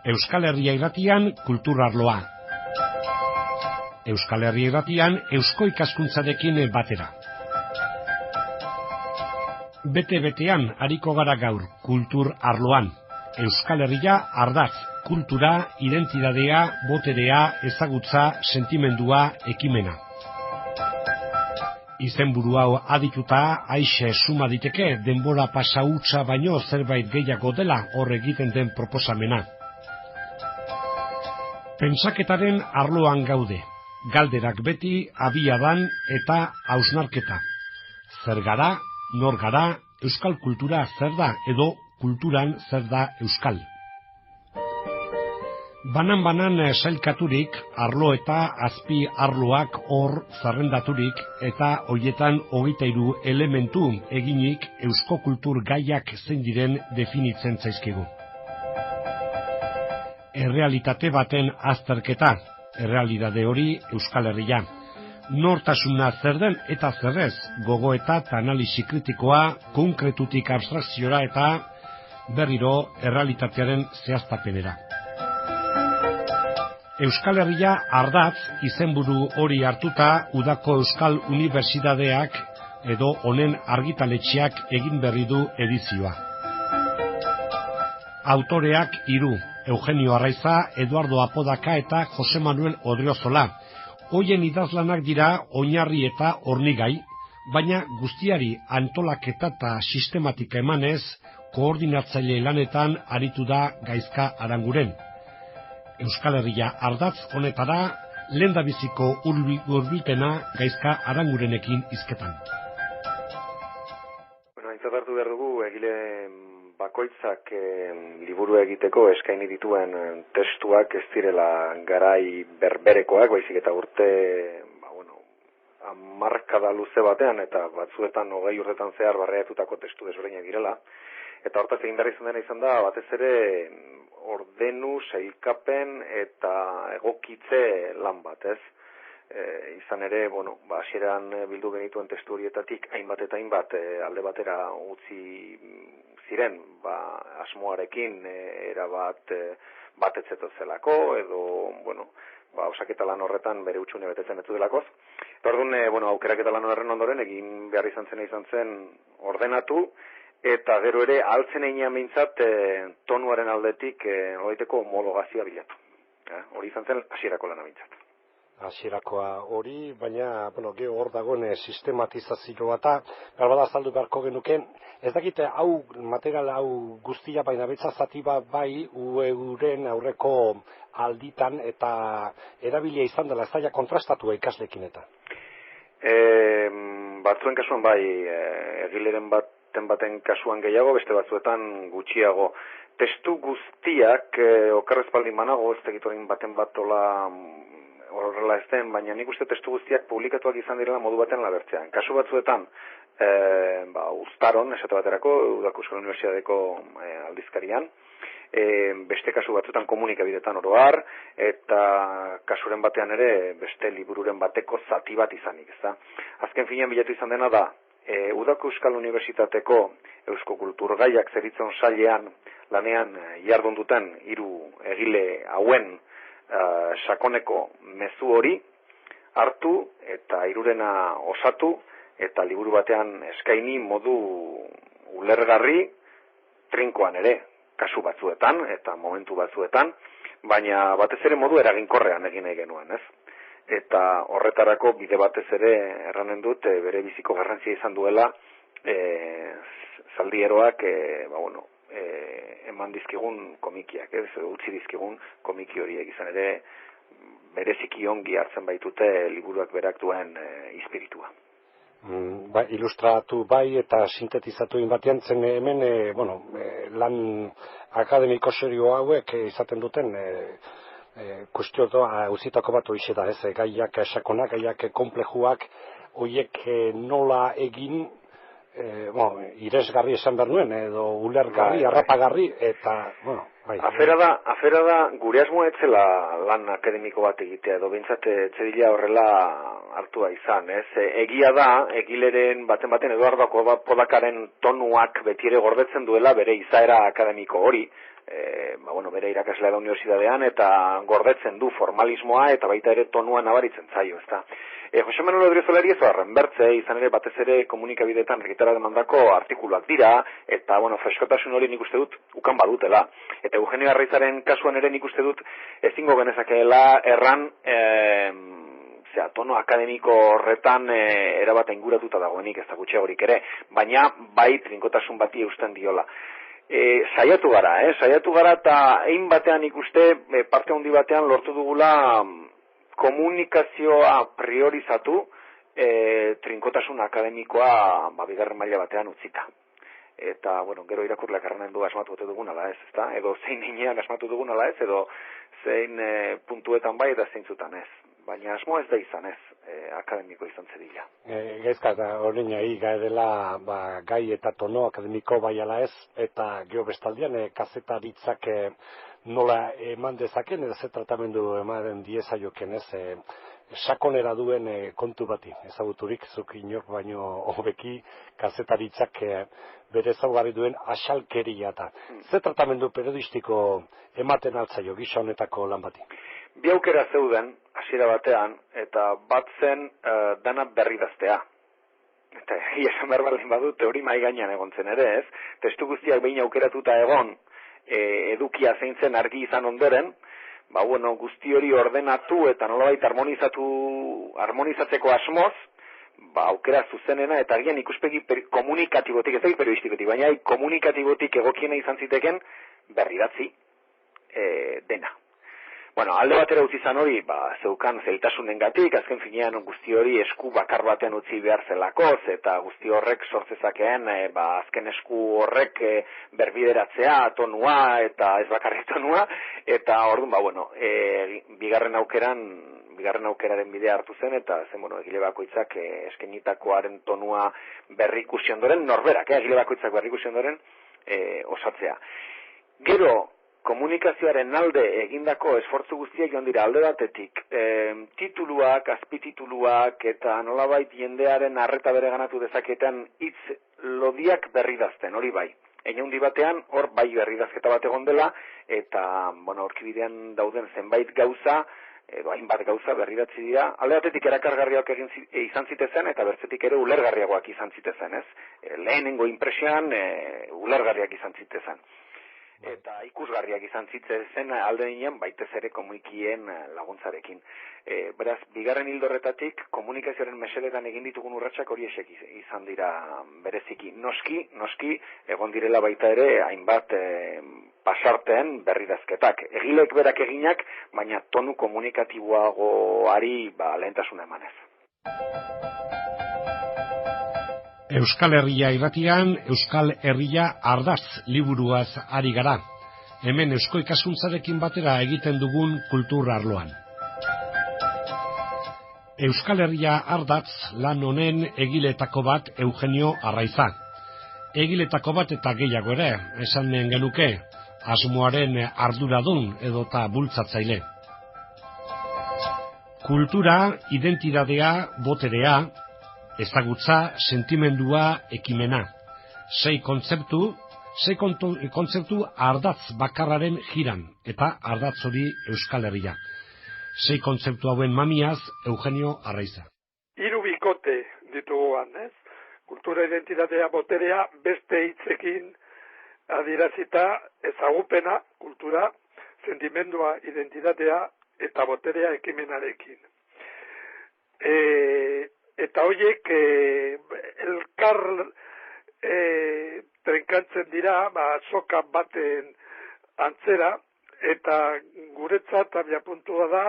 Euskal Herria Irratian kultur arloa. Euskal Herria Irratian eusko ikaskuntzarekin batera. Bete-betean ariko gara gaur kultur arloan. Euskal Herria ardatz, kultura, identidadea, boterea, ezagutza, sentimendua, ekimena. Izenburu hau adituta, aixe suma diteke denbora pasa hutsa baino zerbait gehiago dela hor egiten den proposamena. Pentsaketaren arloan gaude, galderak beti abiadan eta hausnarketa. Zer gara, nor gara, euskal kultura zer da edo kulturan zer da euskal. Banan-banan sailkaturik, arlo eta azpi arloak hor zerrendaturik eta hoietan 23 elementu eginik eusko kultur gaiak zein diren definitzen zaizkigu. Errealitate baten azterketa, errealitate hori Euskal Herria. Nortasuna zer den eta zerrez, gogoeta eta analisi kritikoa, konkretutik abstrakziora eta berriro errealitatearen zehaztapenera. Euskal Herria ardatz izenburu hori hartuta udako Euskal Unibertsitateak edo honen argitaletxeak egin berri du edizioa. Autoreak 3, Eugenio Arraiza, Eduardo Apodaca eta Jose Manuel Odriozola. Hoien idazlanak dira oinarri eta hornigai, baina guztiari antolaketa eta sistematika emanez, koordinatzaile lanetan aritu da Gaizka Aranguren. Euskal Herria ardatz honetara lehendabiziko hurbilpena Gaizka Arangurenekin hizketan. Aintzat hartu behar dugu egile bakoitzak liburu egiteko eskaini dituen testuak ez direla garai berberekoak, baizik eta urte hamarkada luze batean eta batzuetan 20 urtetan zehar barreiatutako testu desberdinak direla. Eta hortaz egin behar izan dena izan da, batez ere ordenu, sailkapen eta egokitze lan bat, ez? Izan ere, hasieran bildu genituen testu horietatik hainbat eta hainbat alde batera utzi ziren, asmoarekin erabat batetzetotzelako edo, osaketa lan horretan bere utxune betetzen ez delakoz. Eta orduan, aukeraketa lan horren ondoren egin behar izan zen ordenatu, eta gero ere altzen einean behintzat tonuaren aldetik nolaiteko homologazioa bilatu. Hori izan zen hasierako lana behintzat. Hasierakoa hori, baina gero hor dagoen sistematizazioa eta garbada azaldu beharko genuke. Ez dakite hau material hau guztia baina betza zati bat bai uren aurreko alditan eta erabilia izan dela, ez daia kontrastatua ikaslekin eta. Batzuen kasuan bai, egileren baten kasuan gehiago, beste batzuetan gutxiago. Testu guztiak okerrez baldin banago, ez tegitorin baten bat horrela ez den, baina nik uste testu guztiak publikatuak izan direla modu baten labertzean. Kasu batzuetan, Uztaron, esate baterako, Udako Euskal Unibertsitateko aldizkarian, beste kasu batzuetan komunikabidetan oro har, eta kasuren batean ere beste libururen bateko zati bat izanik, ezta. Azken finean bilatu izan dena da, Udako Euskal Unibertsitateko Eusko Kulturgaiak zeritzen sailean lanean jardun duten 3 egile hauen sakoneko mezu hori hartu eta 3 osatu eta liburu batean eskaini modu ulergarri trinkoan ere, kasu batzuetan eta momentu batzuetan, baina batez ere modu eraginkorrean egin nahi genuen, ez? Eta horretarako bide batez ere erranen dut bere biziko garrantzia izan duela zaldieroak eman dizkigun komikiak, utzi dizkigun komiki horiek izan ere bereziki ongi hartzen baitute liburuak berak duen espiritua. Ilustratu bai eta sintetizatu batean zen hemen lan akademiko serio hauek izaten duten kustioa uzitako bat horixe da, gaiak sakonak, gaiak komplejuak, horiek nola egin iresgarri esan behar nuen, edo ulergarri, harrapagarri, eta, Afera da gure asmoa etzela lan akademiko bat egitea, edo behintzat etzedila horrela hartua izan, ez? Egia da, egileren baten Eduardo Apodakaren tonuak beti ere gordetzen duela bere izaera akademiko hori, bere irakaslea da unibertsitatean eta gordetzen du formalismoa eta baita ere tonua nabaritzen zaio, ezta? Jose Manuel Odriozolari ez horren bertze, izan ere batez ere komunikabideetan argitara demandako artikuluak dira, eta, freskotasun hori nik uste dut ukan badutela. Eta Eugenio Arraizaren kasuan ere nik uste dut ezingo genezakeela erran, tono akademiko horretan erabata inguratuta dagoenik ez da gutxiagorik ere, baina bai trinkotasun bati eusten diola. Saiatu gara eta egin batean ikuste parte handi batean lortu dugula komunikazioa priorizatu trinkotasun akademikoa bigarren maila batean utzita. Eta, gero irakurleak erranen du asmatu ote dugun ala ez, ezta? Edo zein inean asmatu dugun ala ez, edo zein puntuetan bai eta zeintzutan ez. Baina asmo ez da izan ez, akademiko izan zedila. Gaizka, horrein ahi gaedela gai eta tono akademiko bai ala ez, eta geho bestaldian kazetaritzak nola eman dezaken, edo ze tratamendu eman diezaioken ez, sakonera duen kontu bati, ezaguturik, zuk inor baino hobeki kazetaritzak bere ezaugarri duen asalkeria eta. Ze tratamendu periodistiko ematen altzaio gisa honetako lan bati? Bi aukera zeuden, hasiera batean, eta bat zen dana berri daztea. Eta esan behar baldin badut, hori mai gainean egon zen ere ez, testu guztiak behin aukeratuta egon, edukia zein zen argi izan ondoren, guzti hori ordenatu eta nolabait harmonizatzeko asmoz, aukera zuzenena eta agian ikuspegi komunikatibotik, ez da periodistikotik, baina komunikatibotik egokiena izan ziteken berridatzi dena. Alde batera utzi izan hori, zeukan zailtasunengatik, azken finean guzti hori esku bakar batean utzi behar zelakoz, eta guzti horrek sortzezakeen, azken esku horrek berbideratzea, tonua, eta ez bakarrik tonua, eta orduan, bigarren aukeraren bidea hartu zen, eta zen, egile bakoitzak eskenitakoaren tonua berrikusi ondoren, norberak, egile bakoitzak berrikusi ondoren osatzea. Gero, komunikazioaren alde egindako esfortzu guztiak joan dira alde batetik, tituluak, azpitituluak eta nolabait jendearen arreta bere ganatu dezaketan hitz lodiak berridazten, hori bai. Handi batean, hor bai berridazketa bat egon dela, eta, aurkibidean dauden zenbait gauza, edo hainbat gauza berridatzi dira, alde batetik erakargarriak izan zitezen, eta bertzetik ere ulergarriagoak izan zitezen, ez? Lehenengo impresioan ulergarriak izan zitezen. Eta ikusgarriak izan zitzezen alde ninen baitez ere komunikien laguntzarekin. Beraz, bigarren ildo-horretatik komunikazioaren meseletan egin ditugun urratsak hori esek izan dira bereziki. Noski, egon direla baita ere hainbat pasarteen berridazketak. Egilek berak eginak, baina tonu komunikatiboagoari lehentasuna emanez. Euskal Herria irratian, Euskal Herria ardaz liburuaz ari gara. Hemen eusko ikaskuntzarekin batera egiten dugun kultur arloan. Euskal Herria ardatz lan honen egiletako bat Eugenio Arraiza. Egiletako bat eta gehiago ere, esan genuke, asmoaren arduradun edota bultzatzaile. Kultura, identitatea, boterea, ezagutza, sentimendua, ekimena. Sei kontzeptu ardatz bakarraren jiran, eta ardatz hori Euskal Herria. Sei kontzeptu hauen mamiaz, Eugenio Arraiza. 3 bikote dituguan, ez? Kultura, identitatea, boterea, beste hitzekin adierazita ezagupena, kultura, sentimendua, identitatea, eta boterea ekimenarekin. Eta horiek elkar trenkatzen dira, soka baten antzera, eta guretzat abia puntua da,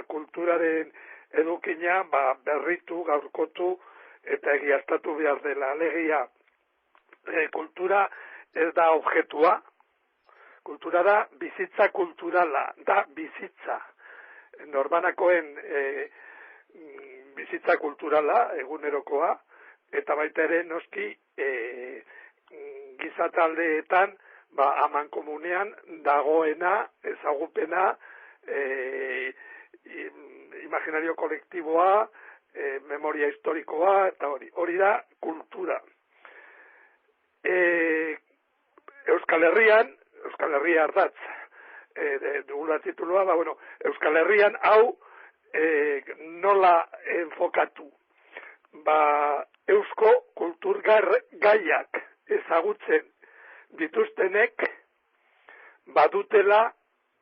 kulturaren edukina berritu, gaurkotu, eta egiaztatu behar dela. Alegia, kultura ez da objetua, kultura da bizitza kulturala, da bizitza. Norbanakoen bizitza kulturala, egunerokoa, eta baita ere noski gizataldeetan aman komunean dagoena, ezagupena, imaginario kolektiboa, memoria historikoa, eta hori da kultura. Euskal Herria ardatz, dugula titulua, Euskal Herrian hau nola enfokatu. Eusko kultur gaiak ezagutzen dituztenek badutela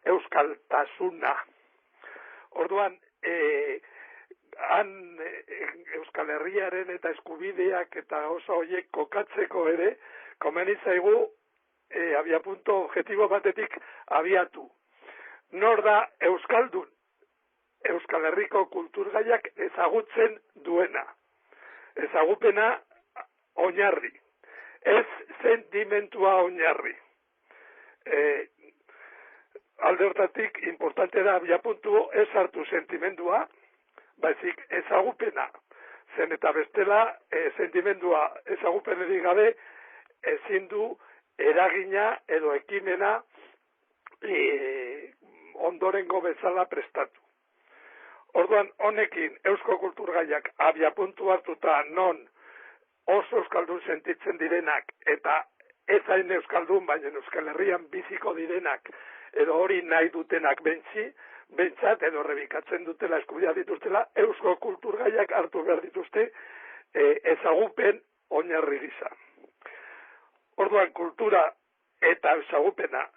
euskaltasuna. Orduan, Euskal Herriaren eta eskubideak eta oso horiek kokatzeko ere, komeni zaigu abiapuntu objektibo batetik abiatu. Nor da euskaldun? Euskal Herriko kulturgaiak ezagutzen duena. Ezagupena oinarri. Ez sentimentua oinarri. Alde hortatik, importante da abiapuntu ez hartu sentimendua, baizik ezagupena. Zen eta bestela, sentimendua ezagupenerik gabe, ezin du eragina edo ekimena ondorengo bezala prestatu. Orduan, honekin Eusko Kulturgaiak abiapuntu hartuta non oso euskaldun sentitzen direnak eta ez hain euskaldun, baina Euskal Herrian biziko direnak edo hori nahi dutenak bentsat edo rebikatzen dutela, eskubidea dituztela, Eusko Kulturgaiak hartu behar dituzte ezagupen oinarri gisa. Orduan, kultura eta ezagupena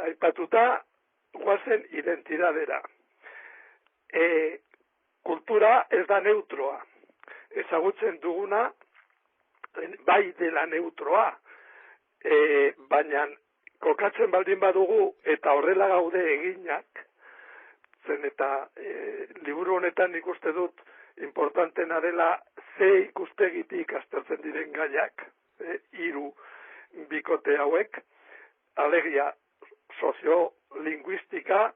aipatuta guazen identidadera. Kultura ez da neutroa. Ezagutzen duguna bai dela neutroa, baina kokatzen baldin badugu eta horrela gaude eginak, zen eta liburu honetan ikuste dut importantena dela ze ikustegitik aztertzen diren gaiak, hiru bikote hauek, alegia soziolinguistika,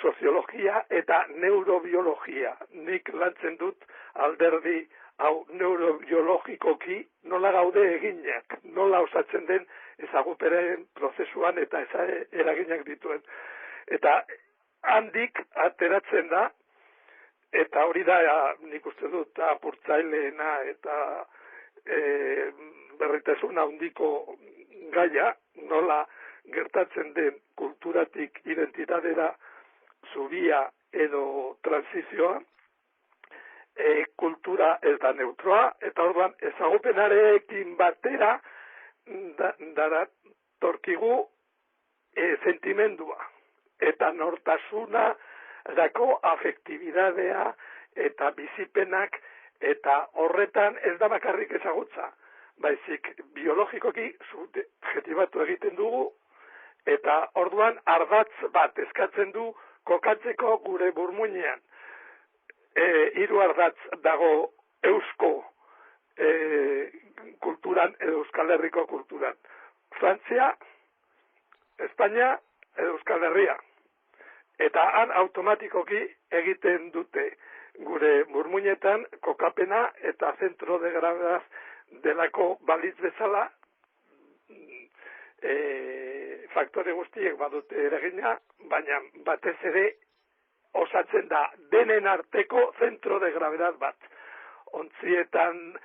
soziologia eta neurobiologia. Nik lantzen dut alderdi hau neurobiologikoki nola gaude eginak, nola osatzen den ezaguperen prozesuan eta eraginak dituen. Eta handik ateratzen da, eta hori da nik uste dut apurtzaileena eta berritasun handiko gaia, nola gertatzen den kulturatik identitatera zubia edo transizioa, kultura ez da neutroa, eta orduan ezagupenarekin batera datorkigu sentimendua, eta nortasuna dako afektibidadea eta bizipenak, eta horretan ez da bakarrik ezagutza, baizik biologikoki subjetibatu egiten dugu, eta orduan ardatz bat eskatzen du kokatzeko gure burmuinean. Hiru ardatz dago eusko kulturan edo Euskal Herriko kulturan. Frantzia, Espainia edo Euskal Herria. Eta han automatikoki egiten dute gure burmuinetan kokapena eta zentro de gravedad delako balitz bezala faktore guztiek badute eragina, baina batez ere osatzen da denen arteko zentro de gravedad bat. Ontzietan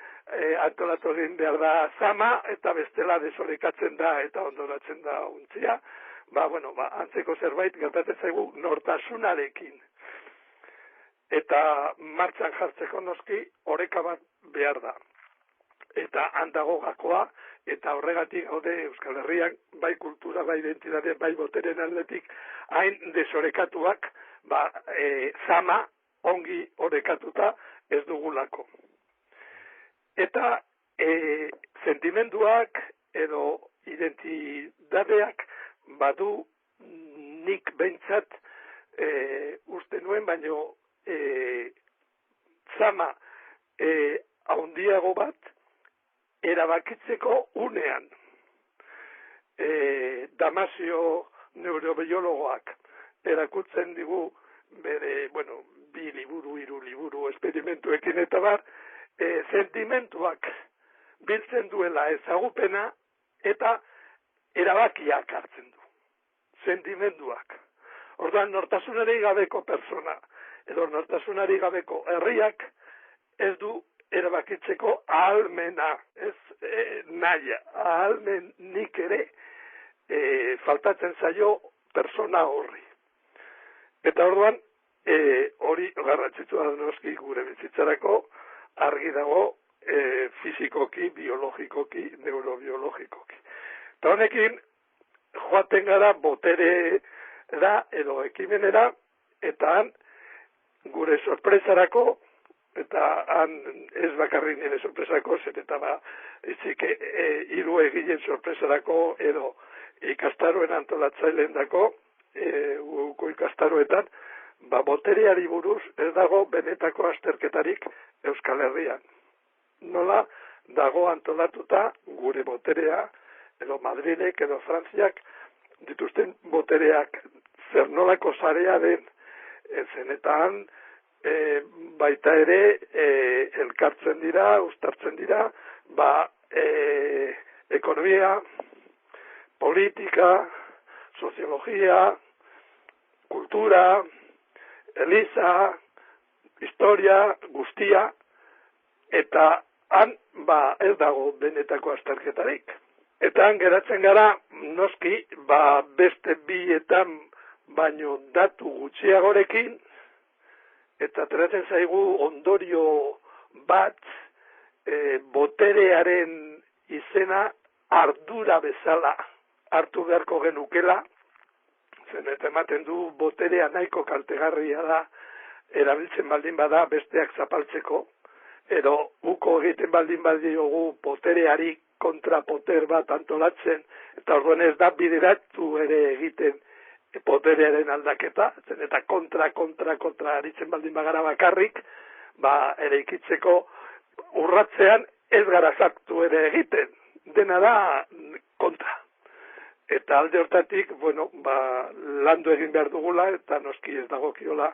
antolatu egin behar da zama, eta bestela desorekatzen da eta ondoratzen da ontzia, antzeko zerbait gertatzen zaigu nortasunarekin. Eta martxan jartzeko noski oreka bat behar da. Eta handago gakoa, eta horregatik gaude Euskal Herrian, bai kultura, bai identitate, bai boteren aldetik, hain desorekatuak, zama ongi orekatuta ez dugulako. Eta sentimenduak edo identitateak badu nik behintzat uste nuen, baino zama haundiago bat erabakitzeko unean. Damasio neurobiologoak erakutzen digu bere, bi liburu, 3 liburu, esperimentuekin eta bar, sentimentuak biltzen duela ezagupena eta erabakiak hartzen du, sentimenduak. Orduan, nortasunari gabeko persona, edo nortasunari gabeko herriak ez du erabakitzeko ahalmena, ez naia, ahalmenik ere faltatzen zaio persona horri. Eta orduan, hori garrantzitsua da noski gure bizitzarako argi dago fizikoki, biologikoki, neurobiologikoki. Eta honekin joaten gara boterera edo ekimenera, eta han gure sorpresarako, eta han ez bakarrik nire sorpresako, zen eta itzik hiru egileen sorpresarako edo ikastaroen antolatzaileen dako, guko ikastaroetan, botereari buruz ez dago benetako azterketarik Euskal Herrian. Nola dago antolatuta gure boterea, edo Madrilek edo Frantziak dituzten botereak zer nolako sarea den, zenetan baita ere elkartzen dira, uztartzen dira, ekonomia, politika, soziologia, kultura, eliza, historia, guztia, eta han ez dago benetako azterketarik. Eta han geratzen gara, noski, beste bietan baino datu gutxiagorekin, eta ateratzen zaigu ondorio bat boterearen izena ardura bezala hartu beharko genukela, zenet ematen du boterea nahiko kaltegarria da, erabiltzen baldin bada besteak zapaltzeko, edo uko egiten baldin badiogu botereari kontrapoter bat antolatzen, eta orduan ez da bideratu ere egiten boterearen aldaketa, zen eta kontra aritzen baldin bagara bakarrik, eraikitzeko urratzean ez gara sartu ere egiten, dena da kontra. Eta alde hortatik, landu egin behar dugula, eta noski ez dagokiola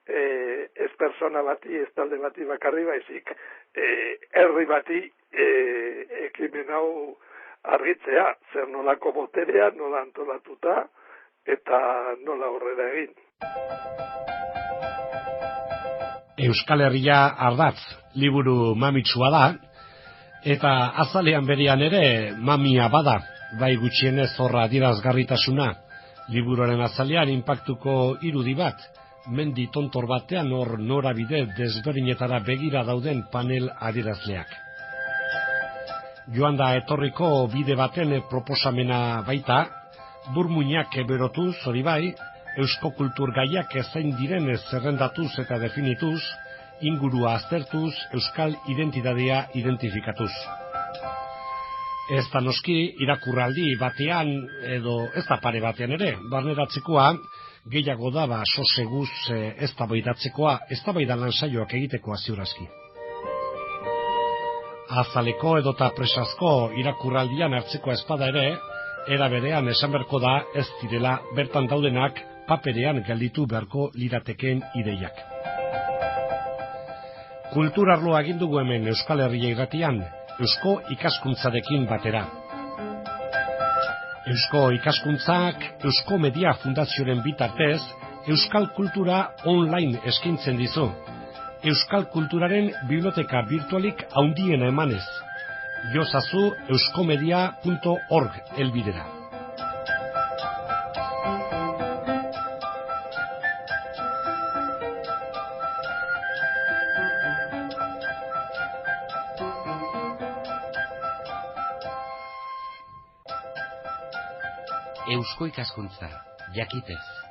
ez persona bati, ez talde bati bakarri baizik, herri bati ekimen hau argitzea, zer nolako boterea, nola antolatuta, eta nola horrela egin. Euskal Herria ardatz liburu mamitsua da, eta azalean berean ere mamia bada, bai gutxienez horra adierazgarritasuna. Liburuaren azalean inpaktuko irudi bat, mendi tontor batean hor norabide desberdinetara begira dauden panel adierazleak. Joan da etorriko bide baten proposamena baita, burmuinak berotuz hori bai, eusko kultur gaiak ezain diren zerrendatuz eta definituz, ingurua aztertuz, euskal identitatea identifikatuz. Ez da noski irakurraldi batean, edo ez da pare batean ere, barneratzekoa, gehiago da soseguz ez da baidatzekoa, ez da baidan lansaioak egitekoa ziurazki. Azaleko edota presazko irakurraldian hartzeko espada ere, era berean esan beharko da ez direla bertan daudenak paperean gelditu beharko liratekeen ideiak. Kulturarloa egin dugu hemen Euskal Herria irratian, Eusko ikaskuntzarekin batera. Eusko ikaskuntzak Eusko Media Fundazioaren bitartez Euskal Kultura online eskaintzen dizu. Euskal Kulturaren biblioteka virtualik handiena emanez. Jozazu euskomedia.org elbidera. Eusko ikaskuntza, jakitez.